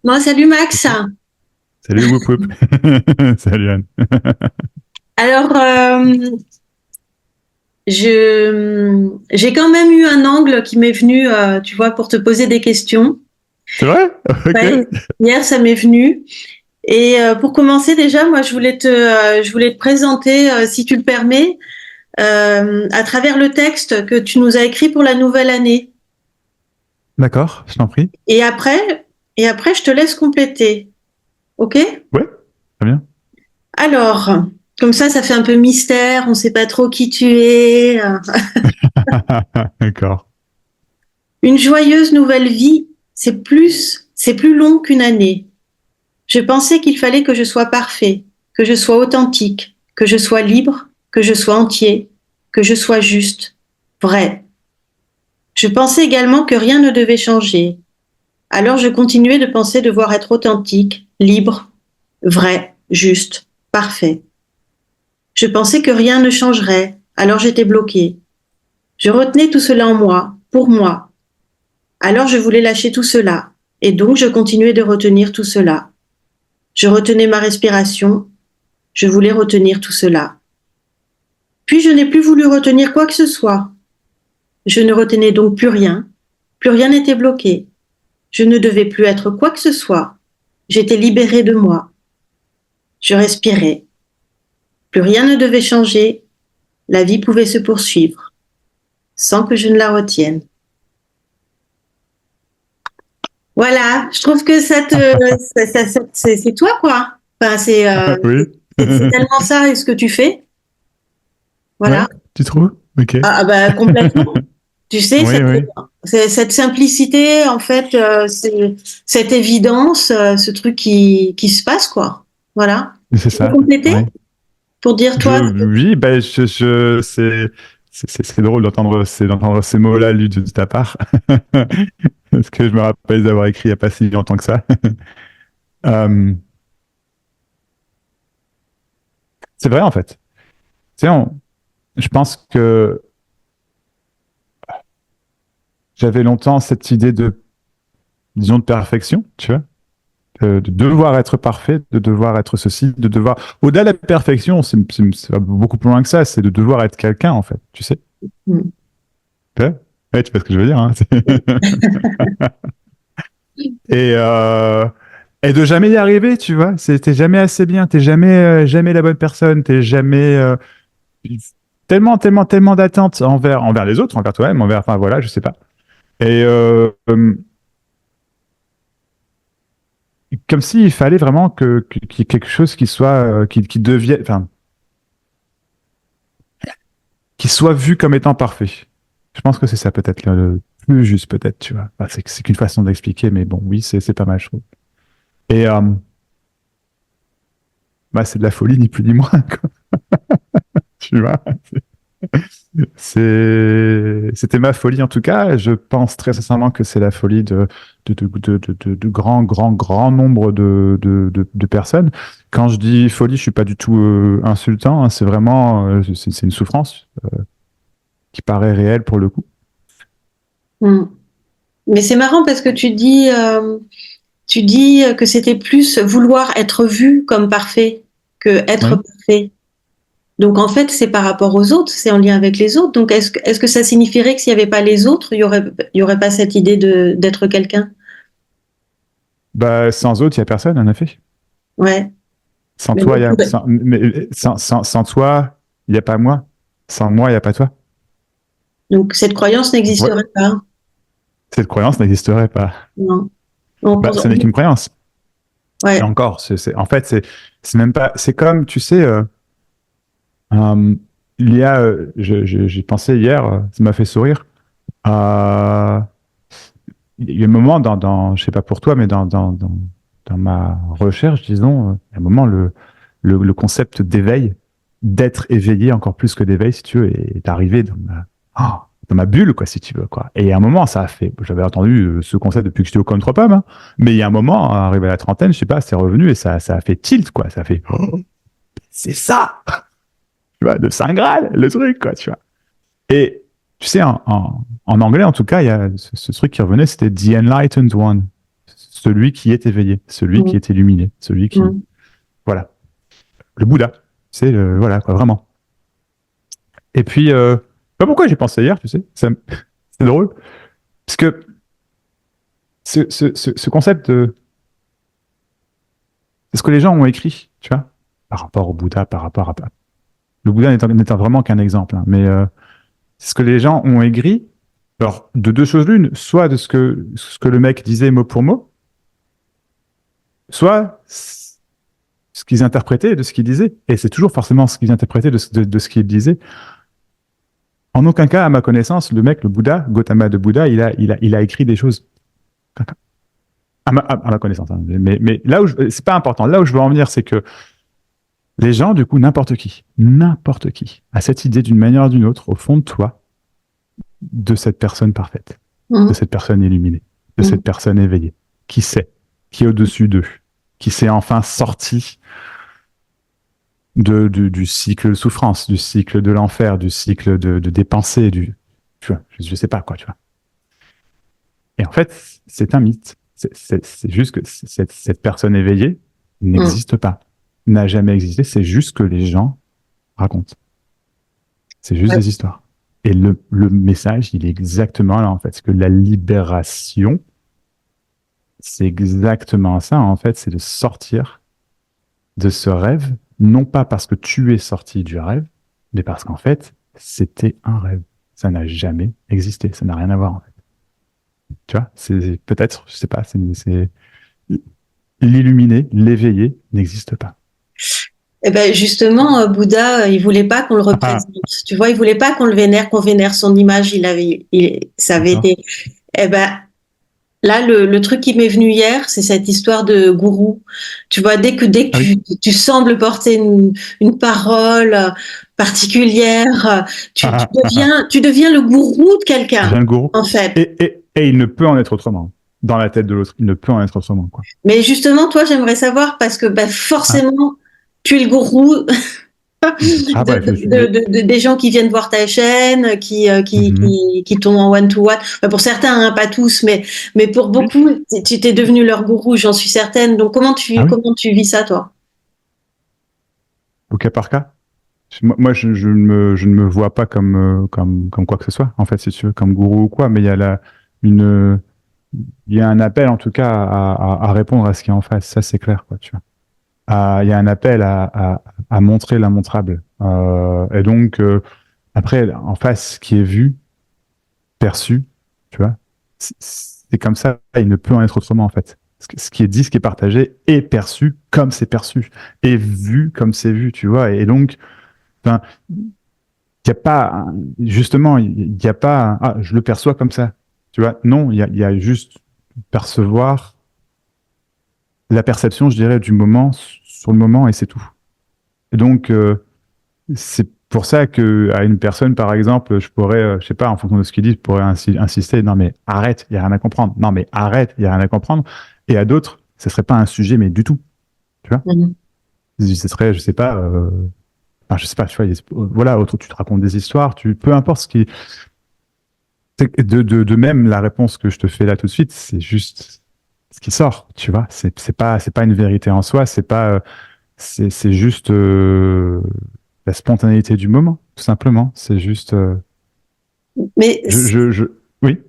Bon, salut Max. Salut Whoop Whoop. Salut Anne. Alors, j'ai quand même eu un angle qui m'est venu, tu vois, pour te poser des questions. C'est vrai? Ok. Ouais, hier, ça m'est venu. Et pour commencer, déjà, moi, je voulais te présenter, si tu le permets, à travers le texte que tu nous as écrit pour la nouvelle année. D'accord, je t'en prie. Et après, et après, je te laisse compléter. OK? Ouais, très bien. Alors, comme ça fait un peu mystère. On ne sait pas trop qui tu es. D'accord. Une joyeuse nouvelle vie, c'est plus long qu'une année. Je pensais qu'il fallait que je sois parfait, que je sois authentique, que je sois libre, que je sois entier, que je sois juste, vrai. Je pensais également que rien ne devait changer. Alors je continuais de penser devoir être authentique, libre, vrai, juste, parfait. Je pensais que rien ne changerait, alors j'étais bloquée. Je retenais tout cela en moi, pour moi. Alors je voulais lâcher tout cela, et donc je continuais de retenir tout cela. Je retenais ma respiration, je voulais retenir tout cela. Puis je n'ai plus voulu retenir quoi que ce soit. Je ne retenais donc plus rien n'était bloqué. Je ne devais plus être quoi que ce soit. J'étais libérée de moi. Je respirais. Plus rien ne devait changer. La vie pouvait se poursuivre, sans que je ne la retienne. Voilà, je trouve que c'est toi, quoi. Enfin, Oui. c'est tellement ça, et ce que tu fais. Voilà. Ouais, tu trouves? Ok. Bah, complètement. Tu sais, Oui, oui. cette simplicité, en fait, c'est cette évidence, ce truc qui se passe, quoi. Voilà. C'est Tu peux ça. compléter Ouais. pour dire, toi, Oui, ben, c'est drôle d'entendre ces mots-là lus de ta part. Parce que je me rappelle d'avoir écrit il n'y a pas si longtemps que ça. Euh, c'est vrai, en fait. Tu sais, je pense que j'avais longtemps cette idée disons, de perfection, tu vois, de devoir être parfait, de devoir être ceci, de devoir. Au-delà de la perfection, c'est beaucoup plus loin que ça, c'est de devoir être quelqu'un, en fait, tu sais. hmm. Ouais, ouais, tu vois ce que je veux dire, hein. Et, euh, et de jamais y arriver, tu vois. T'es jamais assez bien, t'es jamais la bonne personne, t'es jamais. Tellement d'attentes envers les autres, envers toi-même, enfin voilà, je sais pas. Et comme s'il fallait vraiment qu'il y ait quelque chose qui soit, qui devienne, enfin, qui soit vu comme étant parfait. Je pense que c'est ça peut-être le plus juste peut-être, tu vois. Enfin, c'est qu'une façon d'expliquer, mais bon, oui, c'est pas mal, je trouve. Et bah, c'est de la folie, ni plus ni moins, quoi, tu vois. C'était ma folie en tout cas. Je pense très sincèrement que c'est la folie de grand nombre de personnes. Quand je dis folie, je suis pas du tout insultant, hein. C'est vraiment, c'est une souffrance qui paraît réelle pour le coup. Hmm. Mais c'est marrant parce que tu dis que c'était plus vouloir être vu comme parfait que être Oui. parfait. Donc en fait, c'est par rapport aux autres, c'est en lien avec les autres. Donc est-ce que ça signifierait que s'il n'y avait pas les autres, il y aurait pas cette idée d'être quelqu'un? Bah, sans autre, il y a personne, en effet. Ouais. Sans Mais toi, bon, sans toi, il n'y a pas moi. Sans moi, il n'y a pas toi. donc cette croyance Ouais. n'existerait pas. Cette croyance n'existerait pas. Non. On Bah, ce n'est qu'une croyance. Et ouais. encore, en fait, c'est même pas. C'est comme, tu sais, euh, il y a. J'ai pensé hier, ça m'a fait sourire. Euh, il y a un moment je sais pas pour toi, mais dans ma recherche, disons, il y a un moment, le concept d'éveil, d'être éveillé encore plus que d'éveil, si tu veux, est arrivé dans ma bulle, quoi, si tu veux, quoi. Et à un moment, ça a fait. J'avais entendu ce concept depuis que j'étais au Country Pub, hein, mais il y a un moment, arrivé à la trentaine, je sais pas, c'est revenu et ça a fait tilt, quoi. Ça a fait. Oh, c'est ça! Tu vois, de Saint Graal, le truc, quoi, tu vois. Et tu sais, en anglais, en tout cas, il y a ce truc qui revenait, c'était The Enlightened One. celui qui est éveillé, celui qui est illuminé, celui qui... Voilà. Le Bouddha. C'est le... Voilà, quoi, vraiment. Et puis, pas pourquoi j'ai pensé hier, tu sais. C'est drôle. Parce que ce concept de... C'est ce que les gens ont écrit, tu vois, par rapport au Bouddha, par rapport à... Le Bouddha n'étant vraiment qu'un exemple, hein, mais c'est ce que les gens ont écrit. Alors, de deux choses l'une, soit de ce que le mec disait mot pour mot, soit ce qu'ils interprétaient de ce qu'il disait. Et c'est toujours forcément ce qu'ils interprétaient de ce qu'il disait. En aucun cas, à ma connaissance, le mec, le Bouddha, Gautama de Bouddha, il a écrit des choses. À ma connaissance. Hein. Mais là où c'est pas important. Là où je veux en venir, c'est que les gens, du coup, n'importe qui, a cette idée d'une manière ou d'une autre, au fond de toi, de cette personne parfaite, de cette personne illuminée, de cette personne éveillée, qui sait, qui est au-dessus d'eux, qui s'est enfin sorti du cycle de souffrance, du cycle de l'enfer, du cycle des pensées, tu vois, je sais pas quoi, tu vois. Et en fait, c'est un mythe. C'est juste que cette personne éveillée n'existe pas, n'a jamais existé. C'est juste que les gens racontent. C'est juste des histoires. Et le message, il est exactement là, en fait. Parce que la libération, c'est exactement ça, en fait. C'est de sortir de ce rêve, non pas parce que tu es sorti du rêve, mais parce qu'en fait, c'était un rêve. Ça n'a jamais existé. Ça n'a rien à voir, en fait. Tu vois, c'est peut-être, je sais pas, c'est l'illuminé, l'éveillé n'existe pas. Eh ben justement, Bouddha, il voulait pas qu'on le représente. Tu vois, il voulait pas qu'on le vénère, qu'on vénère son image. Ça avait été. Eh ben là, le truc qui m'est venu hier, c'est cette histoire de gourou. Tu vois, dès que tu sembles porter une parole particulière, tu deviens le gourou de quelqu'un. Un gourou. En fait. Et il ne peut en être autrement. Dans la tête de l'autre, il ne peut en être autrement, quoi. Mais justement, toi, j'aimerais savoir parce que forcément, tu es le gourou des gens qui viennent voir ta chaîne, qui tombent en one-to-one. Enfin, pour certains, hein, pas tous, mais pour beaucoup, tu t'es devenu leur gourou, j'en suis certaine. Donc, comment tu vis ça, toi? Au cas par cas. Moi, je ne me vois pas comme quoi que ce soit, en fait, si tu veux, comme gourou ou quoi, mais il y a un appel, en tout cas, à répondre à ce qui est en face. Ça, c'est clair, quoi, tu vois. Il y a un appel à montrer l'immontrable. Et donc, après, en face, ce qui est vu, perçu, tu vois, c'est comme ça, il ne peut en être autrement, en fait. Ce qui est dit, ce qui est partagé, est perçu comme c'est perçu, est vu comme c'est vu, tu vois. Et donc, enfin, il n'y a pas, justement, il n'y a pas, ah, je le perçois comme ça, tu vois. Non, il y a juste percevoir la perception, je dirais, du moment sur le moment et c'est tout. Et donc, c'est pour ça que à une personne, par exemple, je pourrais, je sais pas, en fonction de ce qu'il dit, je pourrais insister, non mais arrête, il y a rien à comprendre. Non mais arrête, il y a rien à comprendre. Et à d'autres, ce serait pas un sujet, mais du tout, tu vois. Ce serait, je sais pas, enfin, je sais pas, tu vois, voilà, autre, tu te racontes des histoires, peu importe ce qui, de même la réponse que je te fais là tout de suite, c'est juste ce qui sort, tu vois. C'est pas une vérité en soi, c'est juste la spontanéité du moment, tout simplement. C'est juste. Mais oui.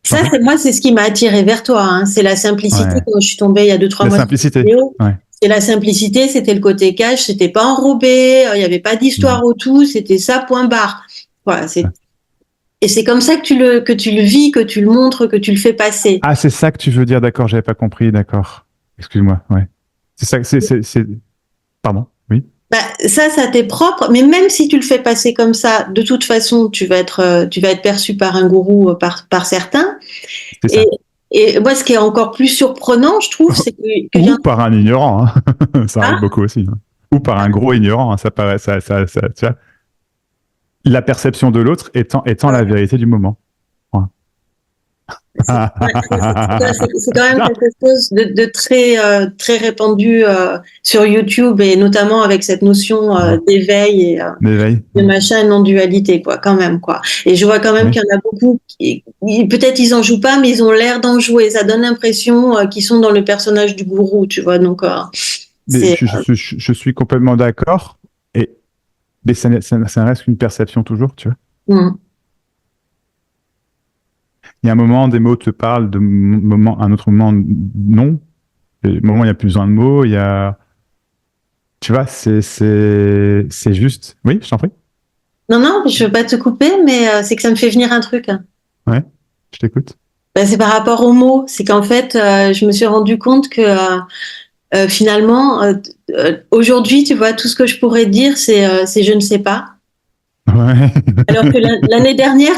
Ça, moi, c'est ce qui m'a attiré vers toi. Hein. C'est la simplicité. Quand je suis tombée il y a 2-3 mois. La simplicité. C'est la simplicité. C'était le côté cash. C'était pas enrobé. Il n'y avait pas d'histoire autour. C'était ça, point barre. Voilà. Et c'est comme ça que tu le vis, que tu le montres, que tu le fais passer. Ah, c'est ça que tu veux dire. D'accord, j'avais pas compris. D'accord. Excuse-moi. Ouais. C'est ça. C'est. Pardon. Oui. Ça t'est propre, mais même si tu le fais passer comme ça, de toute façon, tu vas être perçu par un gourou, par certains. Et moi, ce qui est encore plus surprenant, je trouve, c'est que ou par un ignorant, hein. Ça arrive beaucoup aussi. Hein. Ou par un gros ignorant, hein. Ça paraît, tu vois. La perception de l'autre étant la vérité du moment. Ouais. C'est quand même quelque chose de très, très répandu sur YouTube et notamment avec cette notion d'éveil et L'éveil. de machin et non-dualité, quoi, quand même, quoi. Et je vois quand même Oui. qu'il y en a beaucoup peut-être ils en jouent pas, mais ils ont l'air d'en jouer. Ça donne l'impression qu'ils sont dans le personnage du gourou, tu vois. Donc, Mais c'est. je suis complètement d'accord. Et, mais ça reste qu'une perception toujours, tu vois. Mm. Il y a un moment, des mots te parlent, un autre moment, non. Et au moment, il n'y a plus besoin de mots, il y a. Tu vois, c'est juste. Oui, je t'en prie. Non, non, je veux pas te couper, mais c'est que ça me fait venir un truc. Ouais, je t'écoute. Ben, c'est par rapport aux mots. C'est qu'en fait, je me suis rendu compte que finalement, aujourd'hui, tu vois, tout ce que je pourrais dire, c'est je ne sais pas. Ouais. Alors que l'année dernière,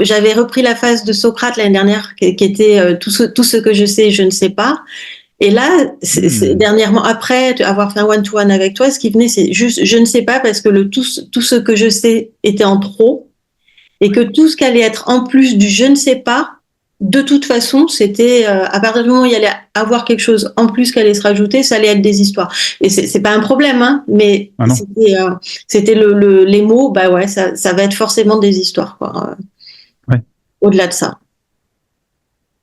j'avais repris la phase de Socrate l'année dernière, qui était tout ce que je sais, je ne sais pas. Et là, dernièrement, après avoir fait un one-to-one avec toi, ce qui venait, c'est juste, je ne sais pas, parce que tout ce que je sais était en trop, et que tout ce qui allait être en plus du je ne sais pas, de toute façon, c'était à partir du moment où il y allait avoir quelque chose en plus qui allait se rajouter, ça allait être des histoires. Et c'est pas un problème, hein, mais Ah non. c'était les mots, bah ouais, ça va être forcément des histoires, quoi, Ouais. au-delà de ça.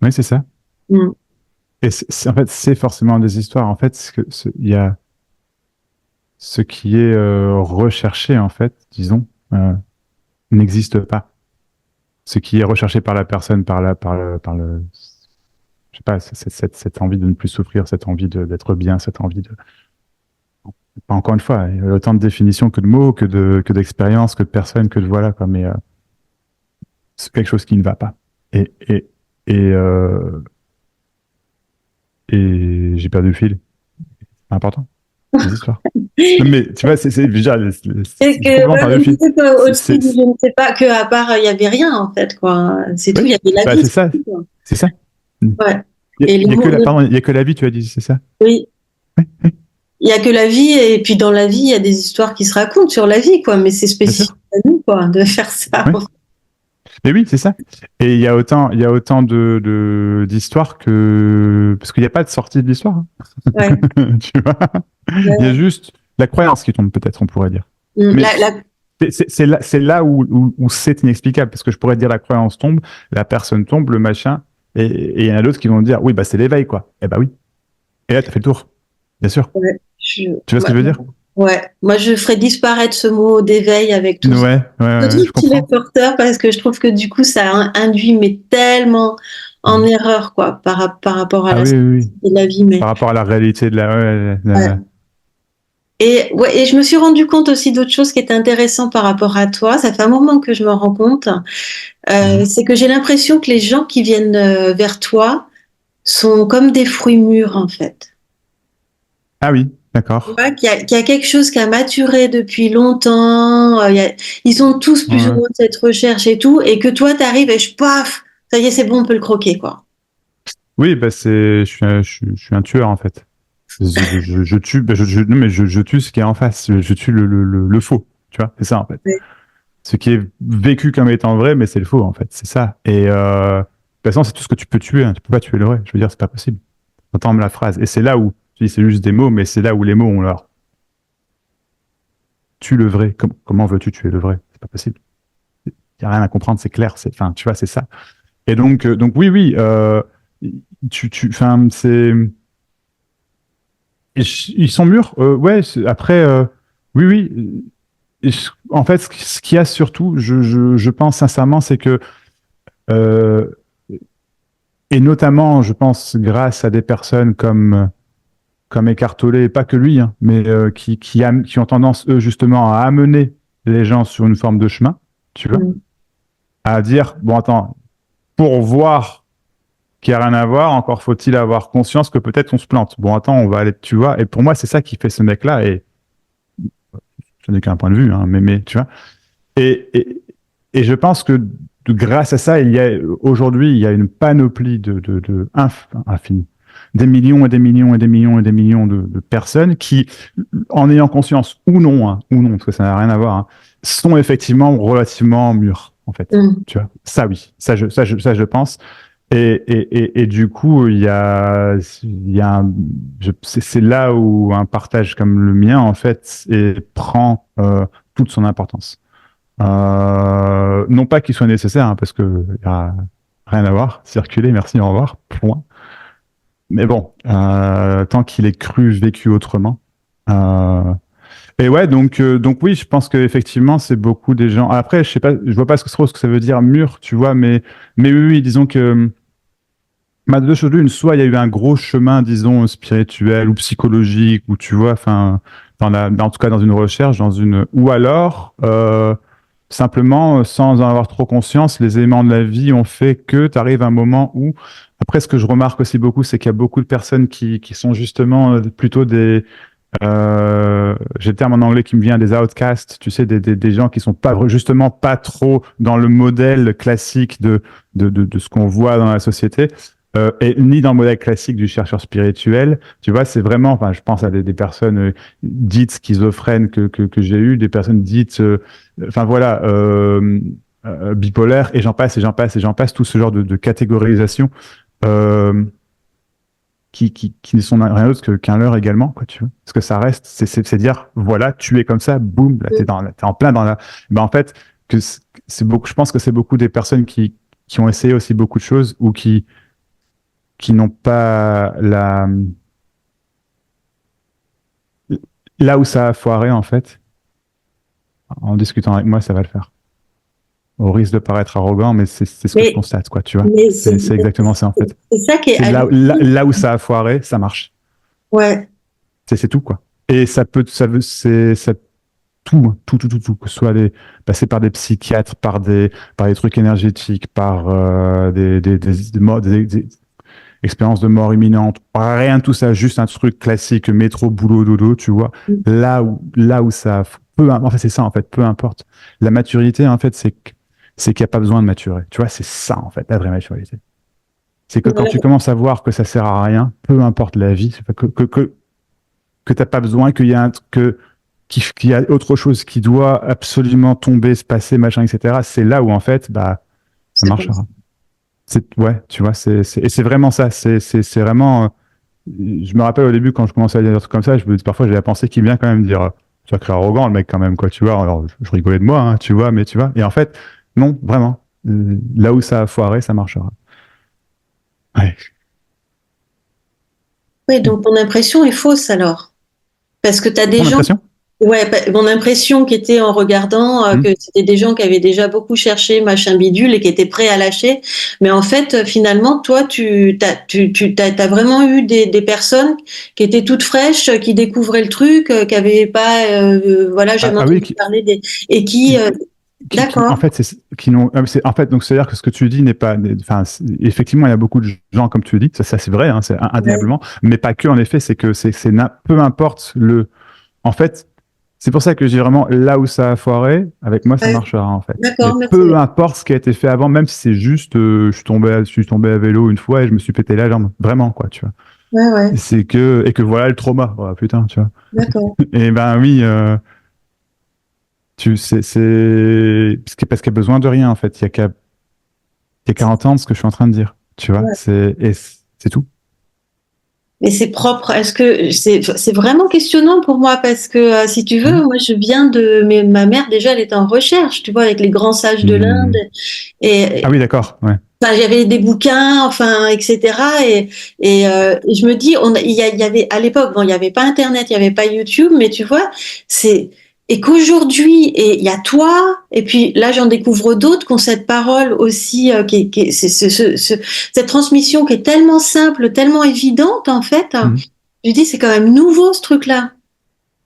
Oui, c'est ça. Mm. Et en fait, c'est forcément des histoires. En fait, il y a ce qui est recherché, en fait, disons, n'existe pas. Ce qui est recherché par la personne, je sais pas, cette envie de ne plus souffrir, cette envie d'être bien, cette envie de. Pas encore une fois, il y a autant de définitions que de mots, d'expériences, que de personnes, que de voilà, quoi. Mais c'est quelque chose qui ne va pas. Et, et, et, euh, et j'ai perdu le fil. C'est important. Les histoires. Non, mais tu vois, Est-ce j'ai que complètement bah, perdu je le fil. disais qu'au-dessus du C'est- je ne sais pas, qu'à part, il n'y avait rien, en fait, quoi. C'est tout, oui, il y avait la bah, vie, c'est c'est ça. tout, quoi. C'est ça. Ouais. Il Et les y a que mots, pardon, il y a que la vie, tu as dit, c'est ça? oui, il y a que la vie, et puis dans la vie, il y a des histoires qui se racontent sur la vie, quoi. Mais c'est Bien spécifique sûr. à nous, quoi, de faire ça. Oui. Mais oui, c'est ça. Et il y a autant d'histoires parce qu'il n'y a pas de sortie de l'histoire, hein. Ouais. Tu vois? Il y a Ouais. juste la croyance qui tombe, peut-être, on pourrait dire. Mais La, c'est là où c'est inexplicable, parce que je pourrais dire la croyance tombe, la personne tombe, le machin, et il y en a d'autres qui vont dire, oui, bah c'est l'éveil, quoi. Eh bah oui. Et là, tu as fait le tour. Bien sûr. ouais, Tu vois ce que je veux dire? ouais. Moi, je ferais disparaître ce mot d'éveil avec tout ça. Ouais, je Surtout qu'il est comprends. porteur, parce que je trouve que du coup, ça induit, mais tellement en Mm. erreur, quoi, par rapport à Ah la oui, oui, oui. simplicité de la vie. Mais Par rapport à la réalité de ouais. Et, ouais, et je me suis rendu compte aussi d'autres choses qui étaient intéressantes par rapport à toi. Ça fait un moment que je me rends compte. Mhm. C'est que j'ai l'impression que les gens qui viennent vers toi sont comme des fruits mûrs, en fait. Ah oui, Tu d'accord. vois, qu'il y a quelque chose qui a maturé depuis longtemps. Ils ont tous plus ou Ouais. moins cette recherche et tout. Et que toi, tu arrives et paf, ça y est, c'est bon, on peut le croquer, quoi. Oui, bah je suis un tueur en fait. Je tue, bah, non, mais je tue ce qui est en face. Je tue le faux. Tu vois, c'est ça en fait. Ouais. Ce qui est vécu comme étant vrai, mais c'est le faux en fait. C'est ça. Et de toute façon, c'est tout ce que tu peux tuer, hein. Tu peux pas tuer le vrai. Je veux dire, c'est pas possible. Entends la phrase. Et c'est là où, tu dis, c'est juste des mots, mais c'est là où les mots ont leur tue le vrai. Comment veux-tu tuer le vrai? C'est pas possible. Il y a rien à comprendre. C'est clair. Enfin, tu vois, c'est ça. Et donc oui, oui. Enfin, ils sont mûrs. Ouais. Après, oui, oui. En fait, ce qu'il y a surtout, je pense sincèrement, c'est que euh, et notamment, je pense, grâce à des personnes comme Eckhart Tolle, et pas que lui, hein, mais qui ont tendance, eux, justement, à amener les gens sur une forme de chemin, tu vois, Mm. à dire, bon, attends, pour voir qu'il n'y a rien à voir, encore faut-il avoir conscience que peut-être on se plante. Bon, attends, on va aller, tu vois, et pour moi, c'est ça qui fait ce mec-là, et ce n'est qu'un point de vue, hein, mais tu vois, et, et, et je pense que grâce à ça, aujourd'hui, il y a une panoplie infinie, des millions et des millions et des millions et des millions de personnes qui, en ayant conscience ou non, parce que ça n'a rien à voir, hein, sont effectivement relativement mûrs, en fait. Mm. Tu vois, ça oui, ça je pense. Et du coup, c'est là où un partage comme le mien, en fait, prend toute son importance. Non pas qu'il soit nécessaire, hein, parce que y a rien à voir. Circuler, merci, au revoir, point. Mais bon, tant qu'il est cru, vécu autrement. Euh, et ouais, donc oui, je pense qu'effectivement, c'est beaucoup des gens. Après, je sais pas, je vois pas trop ce que ça veut dire mûr, tu vois, mais oui, oui, disons que deux choses l'une, soit il y a eu un gros chemin, disons, spirituel ou psychologique, ou tu vois, enfin, en tout cas dans une recherche, ou alors simplement, sans en avoir trop conscience, les éléments de la vie ont fait que tu arrives à un moment où, après, ce que je remarque aussi beaucoup, c'est qu'il y a beaucoup de personnes qui sont justement plutôt j'ai le terme en anglais qui me vient, des outcasts, tu sais, des gens qui sont justement pas trop dans le modèle classique de ce qu'on voit dans la société, et ni dans le modèle classique du chercheur spirituel. Tu vois, c'est vraiment, enfin, je pense à des personnes dites schizophrènes que j'ai eues, des personnes dites, enfin voilà, bipolaires, et j'en passe, et j'en passe, et j'en passe, tout ce genre de catégorisation. Euh, qui ne sont rien d'autre qu'un leurre également, quoi, tu vois. Parce que ça reste, c'est dire, voilà, tu es comme ça, boum, là, t'es en plein dans la, ben, en fait, c'est beaucoup, je pense que c'est beaucoup des personnes qui ont essayé aussi beaucoup de choses ou qui n'ont pas là où ça a foiré, en fait, en discutant avec moi, ça va le faire. Au risque de paraître arrogant, mais c'est ce que je Mais, constate, quoi, tu vois. mais C'est exactement ça, en fait. c'est ça qui est C'est hallucinant. là où ça a foiré, ça marche. Ouais. C'est tout, quoi. Et ça tout, hein, tout, que ce soit passer par des psychiatres, par des trucs énergétiques, par des expériences de mort imminente, rien de tout ça, juste un truc classique, métro, boulot, dodo, tu vois. Là où ça, en fait, c'est ça, en fait, peu importe. La maturité, en fait, c'est qu'il n'y a pas besoin de maturer. Tu vois, c'est ça, en fait, la vraie maturité. C'est que quand tu commences à voir que ça sert à rien, peu importe la vie, que t'as pas besoin, qu'il y a autre chose qui doit absolument tomber, se passer, machin, etc. C'est là où en fait, bah, ça C'est comme ça. marchera. Ouais, tu vois, et c'est vraiment ça. C'est vraiment. Je me rappelle au début quand je commençais à dire des trucs comme ça, parfois j'avais la pensée qui vient quand même dire, sacré arrogant le mec quand même, quoi, tu vois. Alors je rigolais de moi, hein, tu vois, mais tu vois. Et en fait, non, vraiment. Là où ça a foiré, ça marchera. Ouais. Oui, donc ton impression est fausse alors. Parce que tu as des Ton gens. impression? Ouais, mon impression qui était en regardant Hmm. que c'était des gens qui avaient déjà beaucoup cherché machin bidule et qui étaient prêts à lâcher. Mais en fait, finalement, toi, t'as vraiment eu des personnes qui étaient toutes fraîches, qui découvraient le truc, qui n'avaient pas, voilà, Ah, jamais ah oui, entendu parler des, et qui, en d'accord, fait, qui n'ont, en fait, donc c'est-à-dire que ce que tu dis n'est pas, enfin, effectivement, il y a beaucoup de gens, comme tu le dis, ça c'est vrai, hein, c'est ouais, indéniablement, mais pas que, en effet, c'est que peu importe en fait, c'est pour ça que je dis vraiment, là où ça a foiré, avec moi, ça ouais, marchera, en fait. Mais d'accord, peu merci. importe ce qui a été fait avant, même si c'est juste, je suis tombé à vélo une fois et je me suis pété la jambe. Vraiment, quoi, tu vois. Ouais, ouais, Et que voilà le trauma. Oh, putain, tu vois. d'accord. Et ben oui, parce qu'il y a besoin de rien, en fait. Il y a 40 ans de ce que je suis en train de dire. Tu vois, Ouais. c'est tout. Mais c'est propre. Est-ce que c'est vraiment questionnant pour moi parce que si tu veux, Hmm. moi je viens de mais ma mère déjà elle était en recherche, tu vois, avec les grands sages de l'Inde Hmm. Ah et oui, d'accord. Ouais. enfin, j'avais des bouquins, enfin etc. Et je me dis il y avait à l'époque bon il y avait pas Internet, il y avait pas YouTube, mais tu vois c'est et qu'aujourd'hui et il y a toi et puis là j'en découvre d'autres qui ont cette parole aussi cette transmission qui est tellement simple, tellement évidente en fait. Hmm. Je dis c'est quand même nouveau ce truc-là.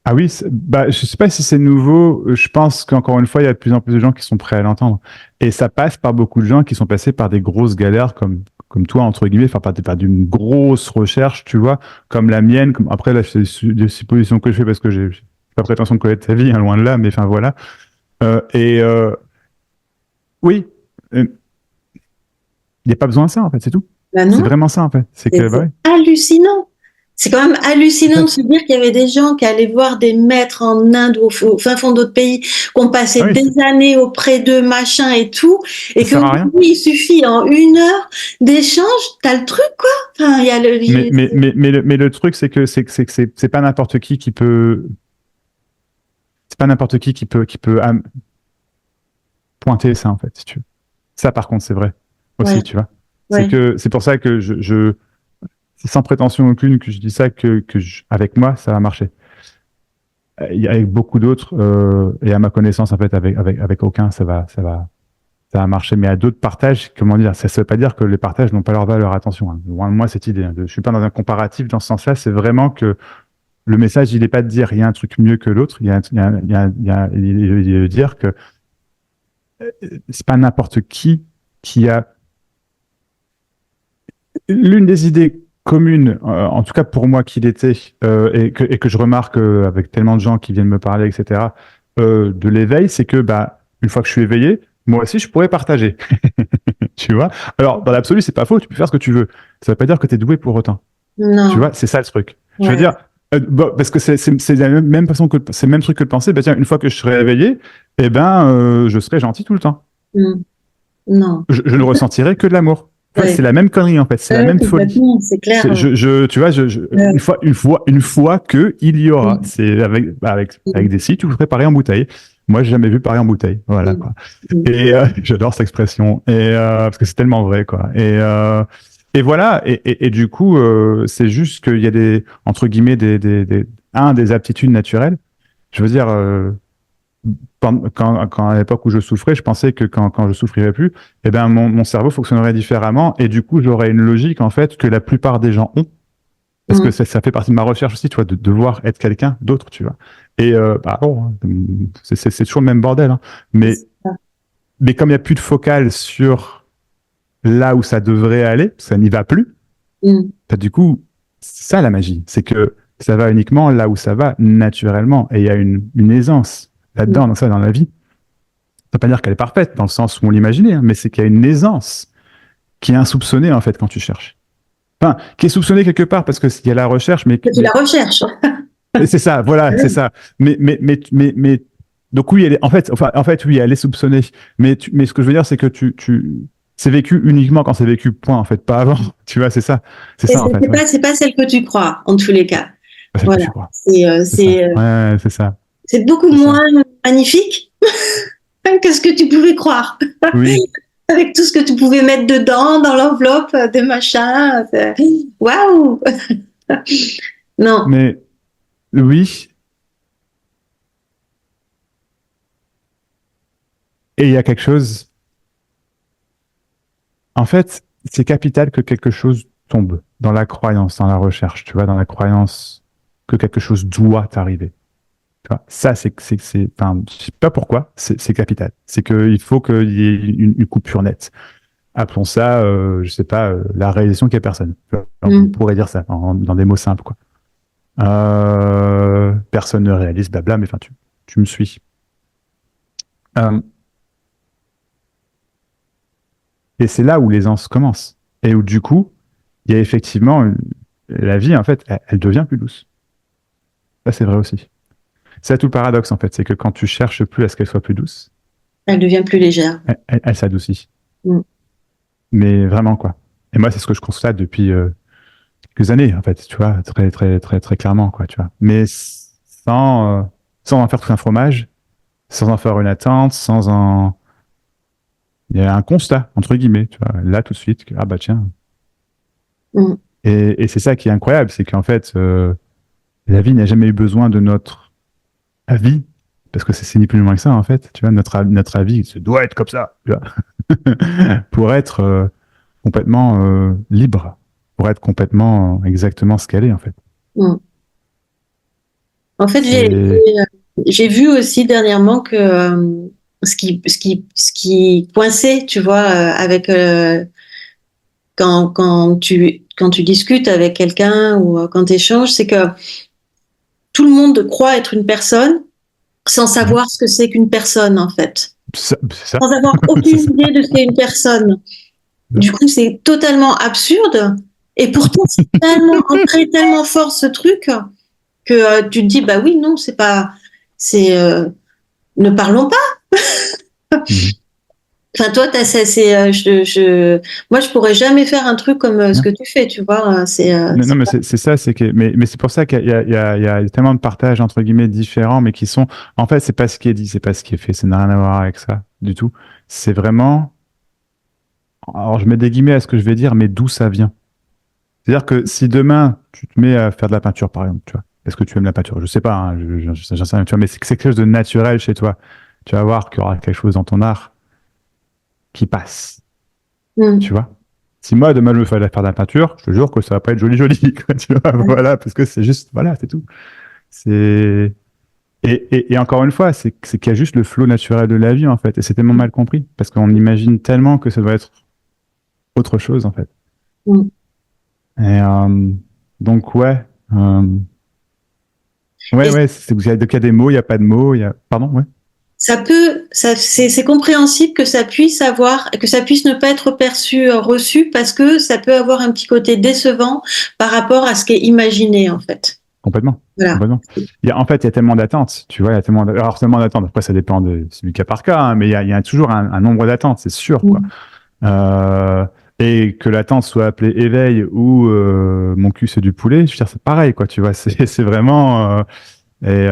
Ah oui, bah, je sais pas si c'est nouveau. Je pense qu'encore une fois, il y a de plus en plus de gens qui sont prêts à l'entendre. Et ça passe par beaucoup de gens qui sont passés par des grosses galères comme toi, entre guillemets, enfin, par d'une grosse recherche, tu vois, comme la mienne. Après, là, c'est des suppositions que je fais parce que j'ai pas prétention de connaître ta vie, hein, loin de là, mais enfin, voilà. Et oui, il n'y a pas besoin de ça, en fait, c'est tout. Ben C'est non, vraiment ça, en fait. C'est que, bah c'est ouais. hallucinant. C'est quand même hallucinant de se dire qu'il y avait des gens qui allaient voir des maîtres en Inde ou au fin fond d'autres pays, qu'on passait Ah oui, des années auprès d'eux, machin et tout, et ça sert à rien. qu'aujourd'hui, il suffit en 1 heure d'échange, t'as le truc, quoi. Enfin, il y a Mais le truc, c'est que c'est pas n'importe qui peut, c'est pas n'importe qui peut pointer ça, en fait, si tu veux. Ça, par contre, c'est vrai ouais, aussi, tu vois. ouais. C'est pour ça que c'est sans prétention aucune que je dis ça, avec moi, ça va marcher. Avec beaucoup d'autres, et à ma connaissance, en fait, avec aucun, ça va marcher. Mais à d'autres partages, comment dire, ça ne veut pas dire que les partages n'ont pas leur valeur, attention. Hein. Loin de moi, cette idée. Hein. Je suis pas dans un comparatif dans ce sens-là. C'est vraiment que le message, il n'est pas de dire il y a un truc mieux que l'autre. Il est de dire que c'est pas n'importe qui a l'une des idées communes, en tout cas pour moi qu'il était, et que je remarque avec tellement de gens qui viennent me parler, etc., de l'éveil, c'est que bah, une fois que je suis éveillé, moi aussi je pourrais partager. Tu vois? Alors, dans l'absolu, c'est pas faux, tu peux faire ce que tu veux. Ça veut pas dire que tu es doué pour autant. Tu Non, vois? C'est ça le truc. Je veux ouais. dire, bon, parce que c'est la même façon que c'est le même truc que de penser, bah tiens, une fois que je serai éveillé, eh ben, je serai gentil tout le temps. Mm. Non, Je ne ressentirai que de l'amour. Tu vois, ouais. c'est la même connerie en fait, c'est la même folie. Complètement, c'est clair. Tu vois, Euh, une fois que il y aura, mm, c'est avec mm, des sites où je ferai Paris en bouteille. Moi, j'ai jamais vu Paris en bouteille. Voilà, mm, quoi. mm, Et j'adore cette expression. Parce que c'est tellement vrai, quoi. Et voilà. Et du coup, c'est juste qu'il y a entre guillemets, des aptitudes naturelles. Je veux dire, à l'époque où je souffrais, je pensais que quand je souffrirais plus, eh ben, mon cerveau fonctionnerait différemment. Et du coup, j'aurais une logique, en fait, que la plupart des gens ont. Parce que mm. ça fait partie de ma recherche aussi, tu vois, de devoir être quelqu'un d'autre, tu vois. Et bah, bon, c'est toujours le même bordel. Hein. Mais, C'est ça. mais comme il n'y a plus de focale sur là où ça devrait aller, ça n'y va plus, Mm, bah, du coup, c'est ça la magie. C'est que ça va uniquement là où ça va naturellement. Et il y a une aisance mm. là-dedans, dans ça, dans la vie. Ça ne veut pas dire qu'elle est parfaite, dans le sens où on l'imaginait, hein, mais c'est qu'il y a une aisance qui est insoupçonnée, en fait, quand tu cherches. Enfin, qui est soupçonnée quelque part parce qu'il y a la recherche, mais, Que tu la recherches. mais c'est ça, voilà, c'est ça. Mais donc oui, en fait, oui, elle est soupçonnée. Mais ce que je veux dire, c'est que c'est vécu uniquement quand c'est vécu, point, en fait, pas avant. Tu vois, c'est Et ça, en fait, ouais. c'est pas celle que tu crois, en tous les cas. C'est celle que Voilà. tu crois. C'est ça. C'est Ouais, c'est ça, c'est beaucoup c'est ça. moins magnifique que ce que tu pouvais croire. Oui, Avec tout ce que tu pouvais mettre dedans, dans l'enveloppe de machin. Waouh! Non. mais oui, et il y a quelque chose. En fait, c'est capital que quelque chose tombe dans la croyance, dans la recherche, tu vois, dans la croyance que quelque chose doit arriver. Tu vois, ça, enfin, je sais pas pourquoi, c'est capital. C'est qu'il faut qu'il y ait une coupure nette. Appelons ça, je sais pas, la réalisation qu'il n'y a personne. Tu vois, on Mm. pourrait dire ça dans des mots simples, quoi. Personne ne réalise, blabla, mais enfin, tu me suis. Euh, et c'est là où l'aisance commence. Et où, du coup, il y a effectivement, la vie, en fait, elle devient plus douce. Ça, c'est vrai aussi. C'est tout le paradoxe, en fait. C'est que quand tu cherches plus à ce qu'elle soit plus douce, Elle devient plus légère. elle s'adoucit. Mm. Mais vraiment, quoi. Et moi, c'est ce que je constate depuis quelques années, en fait, tu vois, très, très, très, très clairement, quoi, tu vois. Mais sans en faire tout un fromage, sans en faire une attente, sans en. Il y a un constat, entre guillemets, tu vois, là, tout de suite, que, ah bah tiens. Mm. Et c'est ça qui est incroyable, c'est qu'en fait, la vie n'a jamais eu besoin de notre avis, parce que c'est ni plus ni moins que ça, en fait, tu vois, notre avis, ça doit être comme ça, tu vois, pour être complètement libre, pour être complètement exactement ce qu'elle est, en fait. Mm. En fait, C'est. j'ai vu aussi dernièrement que ce qui coinçait, tu vois, avec quand tu discutes avec quelqu'un ou quand tu échanges, c'est que tout le monde croit être une personne sans Ouais. savoir ce que c'est qu'une personne, en fait. C'est ça. Sans avoir C'est aucune ça. idée de ce qu'est une personne. Du coup, c'est totalement absurde Et pourtant, c'est tellement ancré, tellement fort ce truc que tu te dis, bah oui, non, c'est pas, c'est, ne parlons pas. Mhm. Enfin, toi, moi, je pourrais jamais faire un truc comme ce que tu fais, tu vois. Non, non, mais c'est ça, c'est que, mais c'est pour ça qu'il y a, il y a tellement de partages entre guillemets différents, mais qui sont, en fait, c'est pas ce qui est dit, c'est pas ce qui est fait, ça n'a rien à voir avec ça du tout. C'est vraiment, alors je mets des guillemets à ce que je vais dire, mais d'où ça vient. C'est-à-dire que si demain tu te mets à faire de la peinture, par exemple, tu vois, est-ce que tu aimes la peinture? Je sais pas, hein, j'en sais rien, tu vois, mais c'est quelque chose de naturel chez toi. Tu vas voir qu'il y aura quelque chose dans ton art qui passe, tu Mm. vois. Si moi demain je me fais faire de la peinture, je te jure que ça va pas être joli joli, quoi, tu vois, voilà, parce que c'est juste, voilà, c'est tout. C'est et encore une fois, c'est qu'il y a juste le flot naturel de la vie en fait, et c'est tellement mal compris parce qu'on imagine tellement que ça doit être autre chose en fait. Mm. Et donc ouais, Et ouais, donc il y a des mots, il y a pas de mots, il y a pardon, ouais, c'est compréhensible que ça puisse avoir, que ça puisse ne pas être perçu, reçu, parce que ça peut avoir un petit côté décevant par rapport à ce qui est imaginé, en fait. complètement, Voilà. complètement. En fait, il y a tellement d'attentes, tu vois, il y a tellement alors tellement d'attentes. Après, ça dépend c'est du cas par cas, hein, mais il y a toujours un nombre d'attentes, c'est sûr, quoi. Mm. Euh, et que l'attente soit appelée éveil ou mon cul c'est du poulet, je veux dire, c'est pareil, quoi, tu vois, c'est vraiment et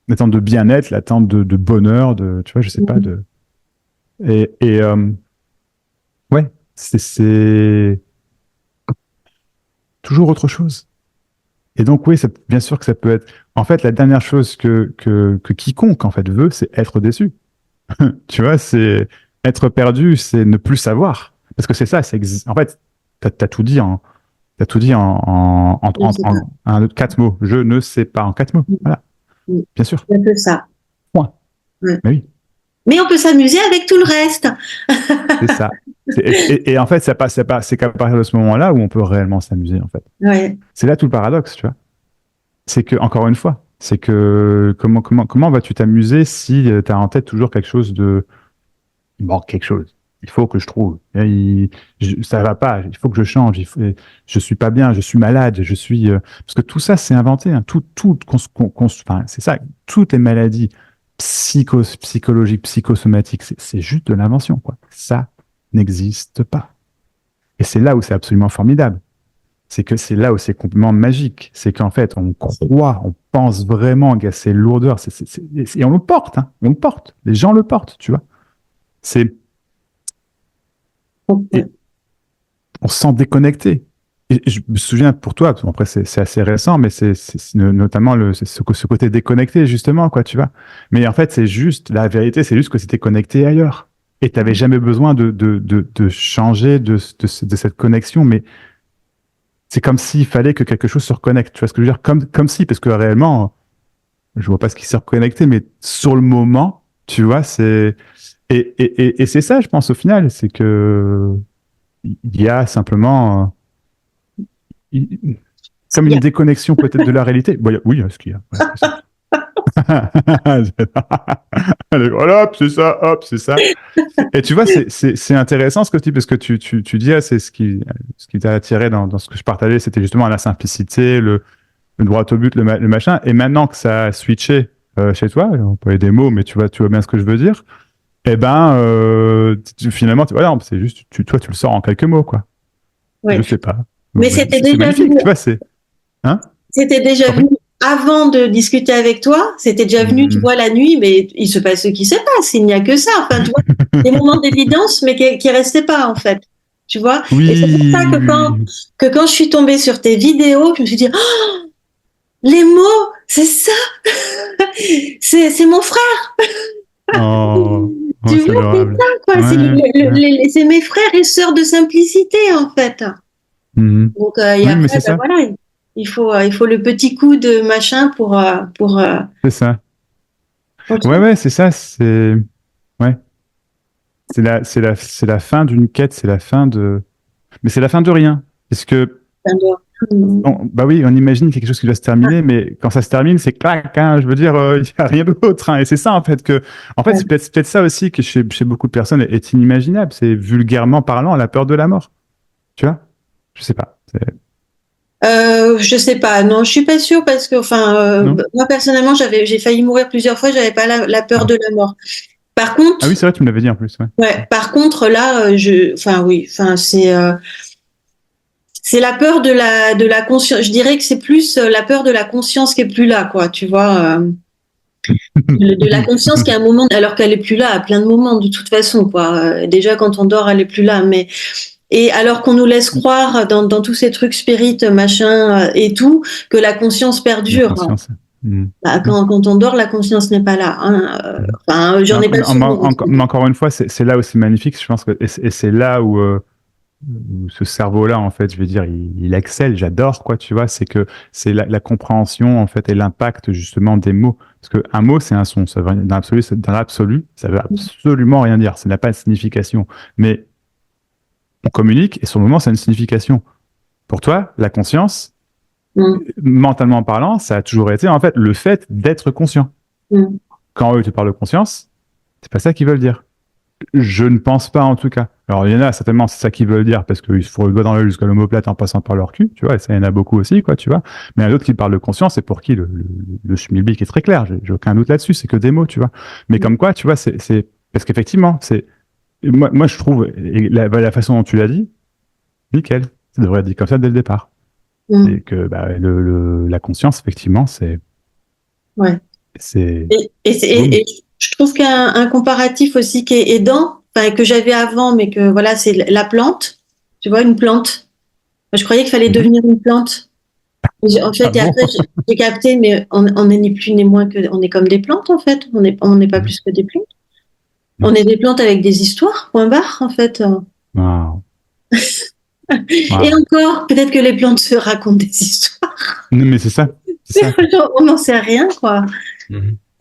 l'attente de bien-être, l'attente de bonheur, tu vois, je sais pas, Mm. et ouais, c'est toujours autre chose. Et donc oui, bien sûr que ça peut être. En fait, la dernière chose que quiconque en fait veut, c'est être déçu. Tu vois, c'est être perdu, c'est ne plus savoir. Parce que c'est ça, en fait, t'as tout dit t'as tout dit Je sais pas. en 4 mots. Je ne sais pas en 4 mots. Mm. Voilà, Mm. bien sûr. C'est un peu ça. Point. Ouais. Mais oui, Mais on peut s'amuser avec tout le reste. c'est ça. Et en fait, c'est qu'à partir de ce moment-là où on peut réellement s'amuser, en fait. Ouais. C'est là tout le paradoxe, tu vois. C'est que, encore une fois, c'est que comment vas-tu t'amuser si tu as en tête toujours quelque chose de. Il manque quelque chose. Il faut que je trouve. Ça va pas. Il faut que je change. Je suis pas bien. Je suis malade. Je suis. Parce que tout ça, c'est inventé. Hein. Enfin, c'est ça. Toutes les maladies psychologiques, psychosomatiques, c'est juste de l'invention, quoi. Ça n'existe pas. Et c'est là où c'est absolument formidable. C'est que c'est là où c'est complètement magique. C'est qu'en fait, on croit, on pense vraiment qu'il y a ces lourdeurs. Et on le porte, hein. On le porte. Les gens le portent, tu vois. C'est, et on se sent déconnecté. Et je me souviens pour toi, après c'est assez récent, mais notamment ce côté déconnecté, justement, quoi, tu vois. Mais en fait, c'est juste, la vérité, c'est juste que c'était connecté ailleurs. Et tu n'avais jamais besoin de changer de cette connexion, mais c'est comme s'il fallait que quelque chose se reconnecte. Tu vois ce que je veux dire? Comme si, parce que réellement, je vois pas ce qui s'est reconnecté, mais sur le moment, tu vois, et c'est ça, je pense, au final, c'est que il y a simplement comme Il y une a- déconnexion peut-être de la réalité. Bon, oui, il y a ce qu'il y a. Ouais, c'est ça. Voilà, hop, c'est ça, hop, c'est ça. Et tu vois, c'est intéressant ce que tu dis, parce que tu dis, ah, c'est ce qui t'a attiré dans ce que je partageais, c'était justement la simplicité, le droit au but, le machin. Et maintenant que ça a switché chez toi, on peut des mots, mais tu vois bien ce que je veux dire. Eh ben, finalement, voilà, c'est juste, toi, tu le sors en quelques mots, quoi. Je Ouais. sais pas. Mais C'est magnifique, tu vois, hein? c'était Je déjà t'en venu prie. avant de discuter avec toi. C'était déjà venu, tu Mhm. vois, la nuit, mais il se passe ce qui se passe. Il n'y a que ça. Enfin, tu vois, des moments d'évidence, mais qui restaient pas, en fait. Tu vois? Et c'est pour ça Oui, oui, oui. que quand je suis tombée sur tes vidéos, je me suis dit, oh, les mots, c'est ça. C'est mon frère. Oh, oh, Tu c'est vois, c'est adorable. ça, quoi. Ouais, ouais. C'est mes frères et sœurs de simplicité, en fait. Mhm. Donc, et Oui, mais après, c'est ben ça. voilà, il faut le petit coup de machin pour C'est ça. Ouais, continuer. ouais, c'est ça. Ouais. C'est la fin d'une quête. C'est la fin de. Mais c'est la fin de rien. Parce que, bah oui, on imagine quelque chose qui doit se terminer, mais quand ça se termine, c'est clac, hein, je veux dire, il n'y a rien d'autre, hein. Et c'est ça, en fait, c'est peut-être ça aussi que chez beaucoup de personnes est inimaginable. C'est vulgairement parlant, la peur de la mort. Tu vois? Je sais pas. Je sais pas, non, je suis pas sûre parce que, enfin, moi personnellement, j'ai failli mourir plusieurs fois, j'avais pas la peur de la mort. Par contre, ah oui, c'est vrai, tu me l'avais dit en plus. Ouais. Ouais. Par contre, là, enfin oui, enfin c'est la peur de la conscience. Je dirais que c'est plus la peur de la conscience qui est plus là, quoi. Tu vois, de la conscience qui a un moment, alors qu'elle est plus là à plein de moments de toute façon, quoi. Déjà quand on dort, elle est plus là, mais et alors qu'on nous laisse croire dans tous ces trucs spirites, machin et tout, que la conscience perdure. La conscience. Bah, quand on dort, la conscience n'est pas là. Hein. Enfin, j'en ai pas souvenir. Mais encore une fois, c'est là où c'est magnifique, je pense que, et c'est là où ce cerveau-là, en fait, je vais dire, il excelle. J'adore, quoi, tu vois. C'est que c'est la compréhension, en fait, et l'impact justement des mots. Parce que un mot, c'est un son. Ça veut, dans l'absolu, ça veut absolument rien dire. Ça n'a pas de signification. Mais on communique et sur le moment, ça a une signification. Pour toi, la conscience, mentalement parlant, ça a toujours été en fait le fait d'être conscient. Quand eux te parlent de conscience, c'est pas ça qu'ils veulent dire. Je ne pense pas en tout cas. Alors il y en a certainement, c'est ça qu'ils veulent dire parce qu'ils se font le doigt dans l'œil jusqu'à l'omoplate en passant par leur cul, tu vois, et ça il y en a beaucoup aussi, quoi, tu vois. Mais il y en a d'autres qui parlent de conscience et pour qui le schmilblick est très clair, j'ai aucun doute là-dessus, c'est que des mots, tu vois. Mais comme quoi, tu vois, c'est parce qu'effectivement, c'est moi je trouve la façon dont tu l'as dit, nickel, ça devrait être dit comme ça dès le départ. Et que bah, la conscience, effectivement, c'est. Ouais. C'est. Et je trouve qu'un comparatif aussi qui est aidant, enfin, que j'avais avant, mais que voilà, c'est la plante. Tu vois, une plante. Moi, je croyais qu'il fallait devenir une plante. En fait, et après, j'ai capté, mais on est ni plus ni moins que, on est comme des plantes, en fait. On n'est pas plus que des plantes. On est des plantes avec des histoires, point barre, en fait. Wow. Et encore, peut-être que les plantes se racontent des histoires. Non, mais c'est ça. On n'en sait rien, quoi.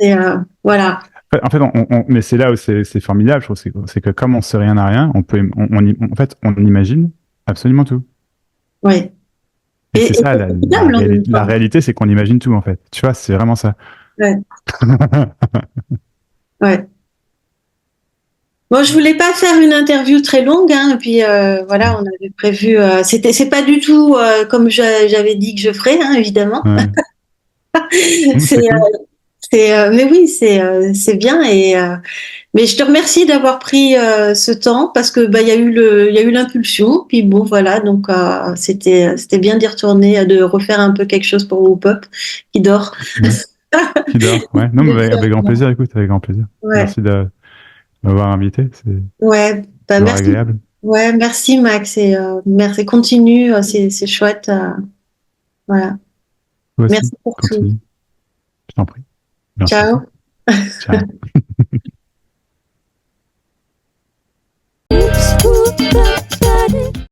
Et voilà. En fait, mais c'est là où c'est formidable, je trouve, c'est que comme on sait rien à rien, en fait, on imagine absolument tout. Ouais. Et c'est ça, la réalité, c'est qu'on imagine tout, en fait. Tu vois, c'est vraiment ça. Ouais. Ouais. Bon, je voulais pas faire une interview très longue, hein, et puis voilà, on avait prévu. C'est pas du tout comme j'avais dit que je ferais, hein, évidemment. Ouais. Mais oui, c'est bien mais je te remercie d'avoir pris ce temps parce que bah il y a eu l'impulsion, puis bon voilà, donc c'était bien d'y retourner, de refaire un peu quelque chose pour Whoop Up qui dort. Qui dort, ouais. Non, mais avec grand plaisir, écoute, avec grand plaisir. Ouais. Merci de m'avoir invité, c'est bah, merci. agréable. Ouais, merci Max et merci, continue, c'est chouette. Voilà. Merci pour continue. tout. Je t'en prie. Merci. Ciao. Ciao.